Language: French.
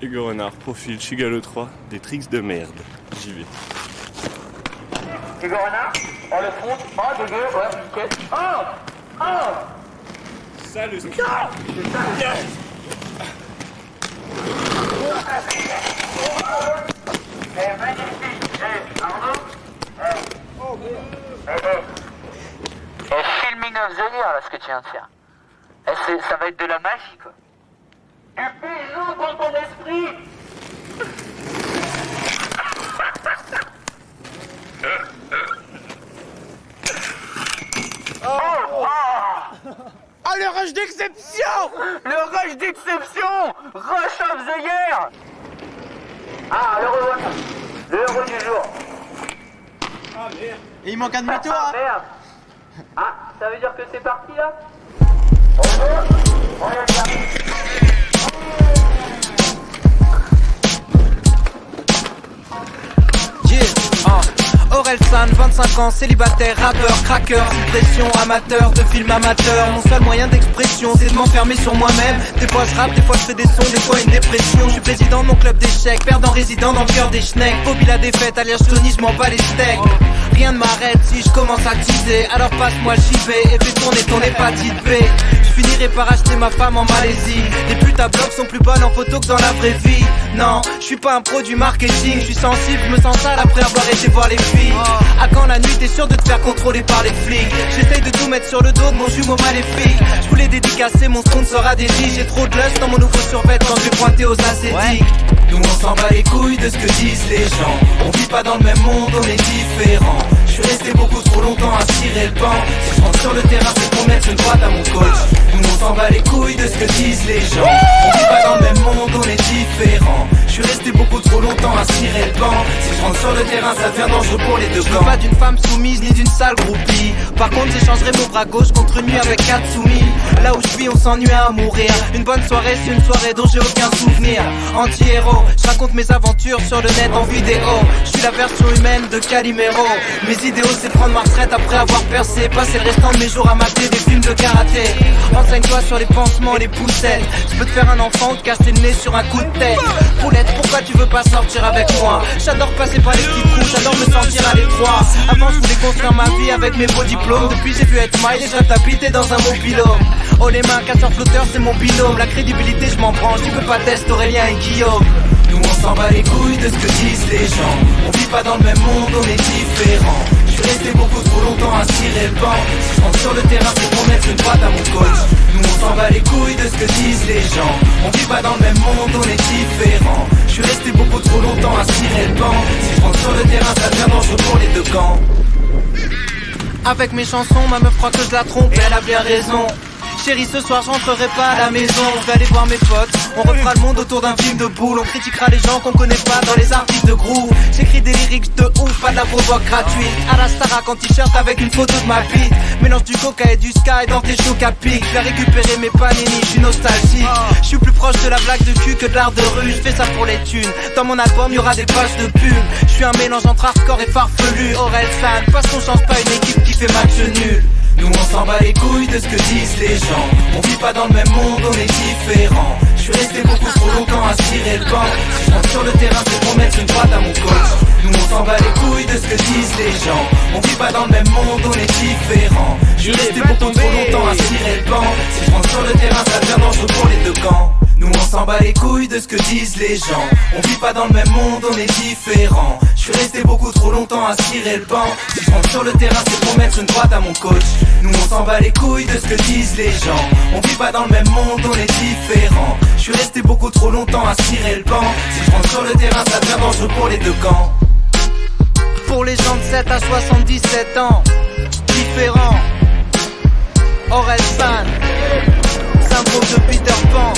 Hugo Renard, profil Chigalo 3, des tricks de merde. J'y vais. Hugo Renard, on le front. Oh, dégueu, ouais, ok. Oh. Ça, le ski. C'est ça, le magnifique. Arnaud. Filming of the year, là, ce que tu viens de faire. Ça va être de la magie, quoi. Du bijou dans ton esprit. Oh, le rush d'exception! Le rush d'exception! Rush of the year! Ah, le revoilà. Le héros du jour. Ah merde. Et il manque un demi-tour, Ah, hein. merde. Ah, ça veut dire que c'est parti, là? Orelsan, 25 ans, célibataire, rappeur, cracker, suppression, amateur, de film amateur. Mon seul moyen d'expression, c'est de m'enfermer sur moi-même. Des fois je rappe, des fois je fais des sons, des fois une dépression. Je suis président de mon club d'échecs, perdant résident dans le cœur des schnecks. Phobie la défaite, alias Tony, je m'en bats les steaks. Rien ne m'arrête si je commence à teaser. Alors passe-moi le JV et fais tourner ton hépatite B. Je finirai par acheter ma femme en Malaisie. Les putes à bloc sont plus bonnes en photo que dans la vraie vie. Non, je suis pas un pro du marketing. Je suis sensible, je me sens sale après avoir été voir les filles. À quand la nuit t'es sûr de te faire contrôler par les flics. J'essaye de tout mettre sur le dos de mon jumeau maléfique. Je voulais dédicacer mon sponsor à des J. J'ai trop de lust dans mon nouveau survêt quand je vais pointer aux ascétiques. Nous on s'en bat les couilles de ce que disent les gens. On vit pas dans le même monde, on est différents. Je suis resté beaucoup trop longtemps à cirer le banc. Si je rentre sur le terrain c'est pour mettre une droite à mon coach. Nous on s'en bat les couilles de ce que disent les gens. On vit pas dans le même monde, on est différents. Je suis resté beaucoup trop longtemps à cirer le banc. Si je rentre sur le terrain ça devient dangereux pour les deux camps. Je veux pas d'une femme soumise ni d'une sale groupie. Par contre j'échangerai mon bras gauche contre une nuit avec 4 soumis. Là où je vis on s'ennuie à mourir. Une bonne soirée c'est une soirée dont j'ai aucun souvenir. Anti-héros, je raconte mes aventures sur le net en vidéo. Je suis la version humaine de Calimero. Mes idéaux c'est prendre ma retraite après avoir percé. Passer le restant de mes jours à mater des films de karaté. Renseigne-toi sur les pansements, les poussettes. Je peux te faire un enfant, te casser le nez sur un coup de tête. Poulette, pourquoi tu veux pas sortir avec moi? J'adore passer par les petits trous, j'adore me sentir à l'étroit. Avant je voulais construire ma vie avec mes beaux diplômes. Depuis j'ai vu être smile et j'ai habité dans un mobilhome. Oh les mains, casseur flotteur c'est mon binôme. La crédibilité je m'en branche, tu peux pas tester Aurélien et Guillaume. Nous on s'en bat les couilles de ce que disent les gens. On vit pas dans le même monde, on est différents. Je suis resté beaucoup trop longtemps à cirer le banc. Si je rentre sur le terrain c'est pour mettre une droite à mon coach. Nous on s'en bat les couilles de ce que disent les gens. On vit pas dans le même monde, on est différents. Je suis resté beaucoup trop longtemps à cirer le banc. Si je rentre sur le terrain ça devient dangereux pour les deux camps. Avec mes chansons, ma meuf croit que je la trompe et elle a bien raison. Chérie, ce soir j'entrerai pas à la maison. Je vais aller voir mes potes, on refera le monde autour d'un film de boule. On critiquera les gens qu'on connaît pas dans les artistes de groove. J'écris des lyrics de ouf, pas de la provoque gratuite. À la Starac en t-shirt avec une photo de ma bite. Mélange du coca et du sky dans tes chocs à pic. Je vais récupérer mes panini, je suis nostalgique. Je suis plus proche de la blague de cul que de l'art de rue. Je fais ça pour les thunes, dans mon album y'aura des pages de pub. Je suis un mélange entre hardcore et farfelu. Orelsan, parce qu'on change pas une équipe qui fait match nul. Nous on s'en bat les couilles de ce que disent les gens. On vit pas dans le même monde, on est différents. Je suis resté beaucoup trop longtemps à cirer le banc. Si je rentre sur le terrain c'est pour mettre une droite à mon coach. Nous on s'en bat les couilles de ce que disent les gens. On vit pas dans le même monde, on est différents. Je suis resté beaucoup trop longtemps à cirer le banc. Si je rentre sur le terrain ça devient dangereux pour les deux camps. Nous on s'en bat les couilles de ce que disent les gens. On vit pas dans le même monde, on est différents. Je suis resté beaucoup trop longtemps à cirer le banc. Si je rentre sur le terrain c'est pour mettre une droite à mon coach. Nous on s'en bat les couilles de ce que disent les gens. On vit pas dans le même monde, on est différents. Je suis resté beaucoup trop longtemps à cirer le banc. Si je rentre sur le terrain ça devient dangereux pour les deux camps. Pour les gens de 7 à 77 ans, différents. Orelsan, syndrome de Peter Pan.